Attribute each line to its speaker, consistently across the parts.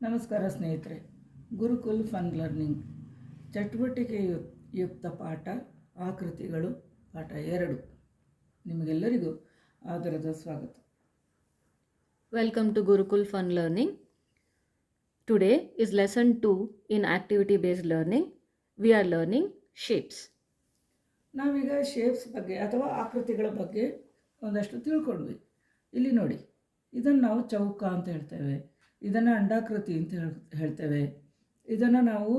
Speaker 1: ನಮಸ್ಕಾರ ಸ್ನೇಹಿತರೆ. Gurukul fun learning ಚಟುವಟಿಕೆಯುಕ್ತ ಪಾಠ ಆಕೃತಿಗಳು ಪಾಠ 2 ನಿಮಗೆಲ್ಲರಿಗೂ ಆದರದ ಸ್ವಾಗತ.
Speaker 2: Welcome to Gurukul Fun Learning. Today is lesson 2 in activity based learning. We are learning shapes.
Speaker 1: ನಾವೀಗ ಶೇಪ್ಸ್ ಬಗ್ಗೆ ಅಥವಾ ಆಕೃತಿಗಳ ಬಗ್ಗೆ ಒಂದಷ್ಟು ತಿಳ್ಕೊಂಡ್ವಿ. ಇಲ್ಲಿ ನೋಡಿ, ಇದನ್ನು ನಾವು ಚೌಕ ಅಂತ ಹೇಳ್ತೇವೆ, ಇದನ್ನು ಅಂಡಾಕೃತಿ ಅಂತ ಹೇಳ್ತೇವೆ, ಇದನ್ನು ನಾವು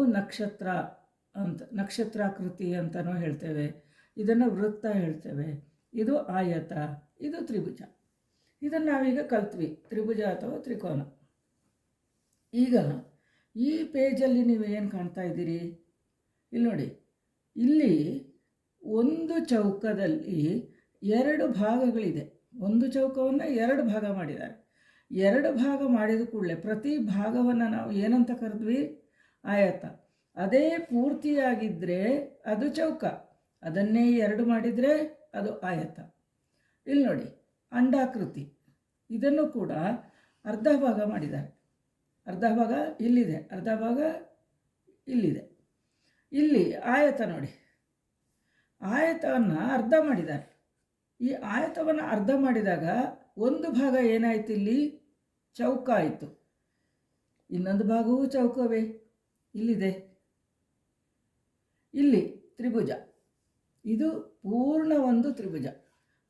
Speaker 1: ನಕ್ಷತ್ರಾಕೃತಿ ಅಂತಲೂ ಹೇಳ್ತೇವೆ, ಇದನ್ನು ವೃತ್ತ ಹೇಳ್ತೇವೆ, ಇದು ಆಯತ, ಇದು ತ್ರಿಭುಜ. ಇದನ್ನು ನಾವೀಗ ಕಲ್ತ್ವಿ, ತ್ರಿಭುಜ ಅಥವಾ ತ್ರಿಕೋನ. ಈಗ ಈ ಪೇಜಲ್ಲಿ ನೀವು ಏನು ಕಾಣ್ತಾ ಇದ್ದೀರಿ? ಇಲ್ಲಿ ನೋಡಿ, ಇಲ್ಲಿ ಒಂದು ಚೌಕದಲ್ಲಿ 2 ಭಾಗಗಳಿದೆ. ಒಂದು ಚೌಕವನ್ನು 2 ಭಾಗ ಮಾಡಿದ್ದಾರೆ. 2 ಭಾಗ ಮಾಡಿದ ಕೂಡಲೇ ಪ್ರತಿ ಭಾಗವನ್ನು ನಾವು ಏನಂತ ಕರೆದ್ವಿ? ಆಯತ. ಅದೇ ಪೂರ್ತಿಯಾಗಿದ್ದರೆ ಅದು ಚೌಕ, ಅದನ್ನೇ 2 ಮಾಡಿದರೆ ಅದು ಆಯತ. ಇಲ್ಲಿ ನೋಡಿ, ಅಂಡಾಕೃತಿ, ಇದನ್ನು ಕೂಡ ಅರ್ಧ ಭಾಗ ಮಾಡಿದ್ದಾರೆ. ಅರ್ಧ ಭಾಗ ಇಲ್ಲಿದೆ, ಅರ್ಧ ಭಾಗ ಇಲ್ಲಿದೆ. ಇಲ್ಲಿ ಆಯತ ನೋಡಿ, ಆಯತವನ್ನು ಅರ್ಧ ಮಾಡಿದ್ದಾರೆ. ಈ ಆಯತವನ್ನು ಅರ್ಧ ಮಾಡಿದಾಗ ಒಂದು ಭಾಗ ಏನಾಯಿತು? ಇಲ್ಲಿ ಚೌಕ ಆಯಿತು. ಇನ್ನೊಂದು ಭಾಗವೂ ಚೌಕವೇ, ಇಲ್ಲಿದೆ. ಇಲ್ಲಿ ತ್ರಿಭುಜ, ಇದು ಪೂರ್ಣ ಒಂದು ತ್ರಿಭುಜ.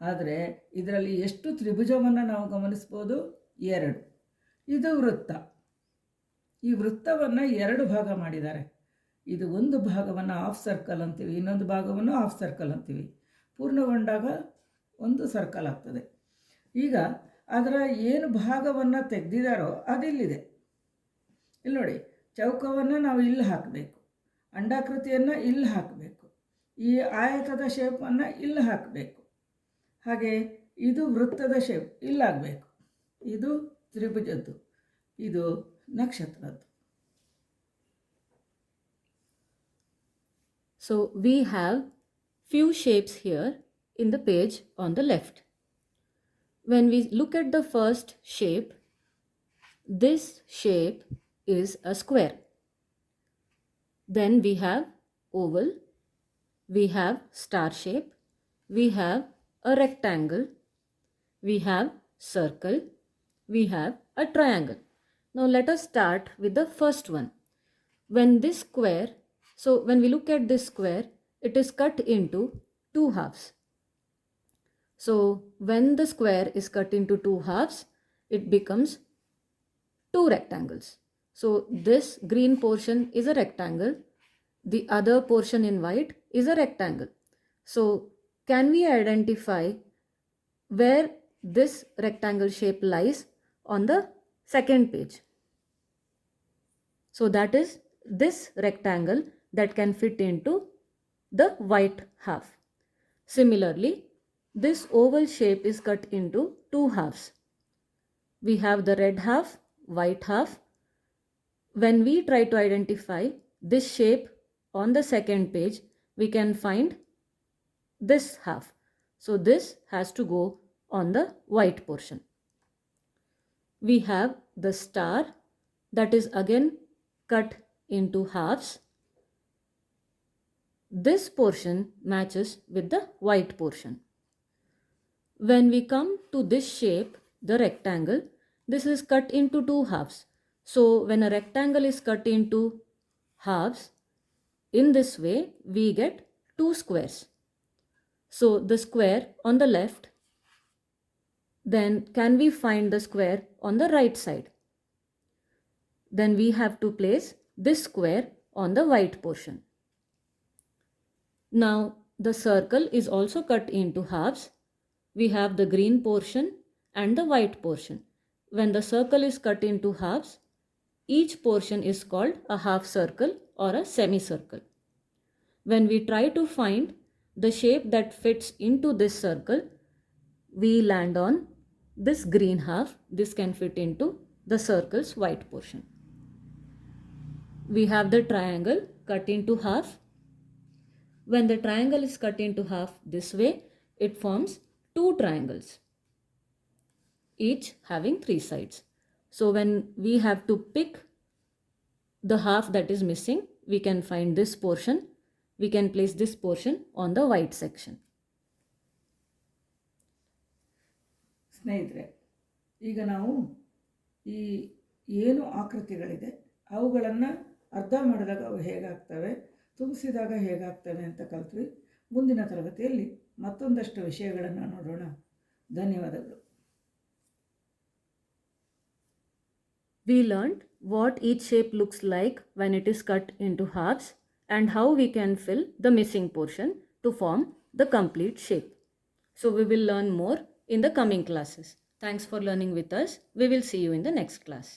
Speaker 1: ಆದರೆ ಇದರಲ್ಲಿ ಎಷ್ಟು ತ್ರಿಭುಜವನ್ನು ನಾವು ಗಮನಿಸ್ಬೋದು? 2. ಇದು ವೃತ್ತ. ಈ ವೃತ್ತವನ್ನು 2 ಭಾಗ ಮಾಡಿದ್ದಾರೆ. ಇದು ಒಂದು ಭಾಗವನ್ನು ಹಾಫ್ ಸರ್ಕಲ್ ಅಂತೀವಿ, ಇನ್ನೊಂದು ಭಾಗವನ್ನು ಹಾಫ್ ಸರ್ಕಲ್ ಅಂತೀವಿ. ಪೂರ್ಣಗೊಂಡಾಗ ಒಂದು ಸರ್ಕಲ್ ಆಗ್ತದೆ. ಈಗ ಅದರ ಏನು ಭಾಗವನ್ನು ತೆಗೆದಿದ್ದಾರೋ ಅದಿಲ್ಲಿದೆ. ಇಲ್ಲಿ ನೋಡಿ, ಚೌಕವನ್ನು ನಾವು ಇಲ್ಲಿ ಹಾಕಬೇಕು, ಅಂಡಾಕೃತಿಯನ್ನು ಇಲ್ಲಿ ಹಾಕಬೇಕು, ಈ ಆಯತದ ಶೇಪನ್ನು ಇಲ್ಲಿ ಹಾಕಬೇಕು, ಹಾಗೆ ಇದು ವೃತ್ತದ ಶೇಪ್ ಇಲ್ಲಾಗಬೇಕು. ಇದು ತ್ರಿಭುಜದ್ದು, ಇದು ನಕ್ಷತ್ರದ್ದು.
Speaker 2: So we have few shapes here in the page on the left. When we look at the first shape, this shape is a square. Then we have oval, we have star shape, we have a rectangle, we have circle, we have a triangle. Now let us start with the first one. When we look at this square, it is cut into 2 halves. So when the square is cut into 2 halves, it becomes 2 rectangles. So this green portion is a rectangle, the other portion in white is a rectangle. So can we identify where this rectangle shape lies on the second page? So that is this rectangle that can fit into the white half. Similarly, this oval shape is cut into 2 halves. We have the red half, white half. When we try to identify this shape on the second page, we can find this half. So this has to go on the white portion. We have the star that is again cut into halves. This portion matches with the white portion. When we come to this shape, the rectangle, this is cut into 2 halves. So when a rectangle is cut into halves, in this way we get 2 squares. So the square on the left, then can we find the square on the right side? Then we have to place this square on the white portion. Now the circle is also cut into halves. We have the green portion and the white portion. When the circle is cut into halves, each portion is called a half circle or a semicircle. When we try to find the shape that fits into this circle, we land on this green half. This can fit into the circle's white portion. We have the triangle cut into half. When the triangle is cut into half this way, it forms 2 triangles, each having 3 sides. So when we have to pick the half that is missing, we can find this portion. We can place this portion on the white section.
Speaker 1: ಸ್ನೇಹಿತರೆ, ಈಗ ನಾವು ಈ ಏನು ಆಕೃತಿಗಳಿದೆ ಅವುಗಳನ್ನು ಅರ್ಧ ಮಾಡಿದಾಗ ಅವು ಹೇಗಾಗ್ತವೆ, ತುಂಬಿಸಿದಾಗ ಹೇಗಾಗ್ತವೆ ಅಂತ ಕಲ್ತ್ವಿ. ಮುಂದಿನ ತರಗತಿಯಲ್ಲಿ ಮತ್ತೊಂದಷ್ಟು ವಿಷಯಗಳನ್ನು ನೋಡೋಣ. ಧನ್ಯವಾದಗಳು.
Speaker 2: We learned what each shape looks like when it is cut into halves and how we can fill the missing portion to form the complete shape. So we will learn more in the coming classes. Thanks for learning with us. We will see you in the next class.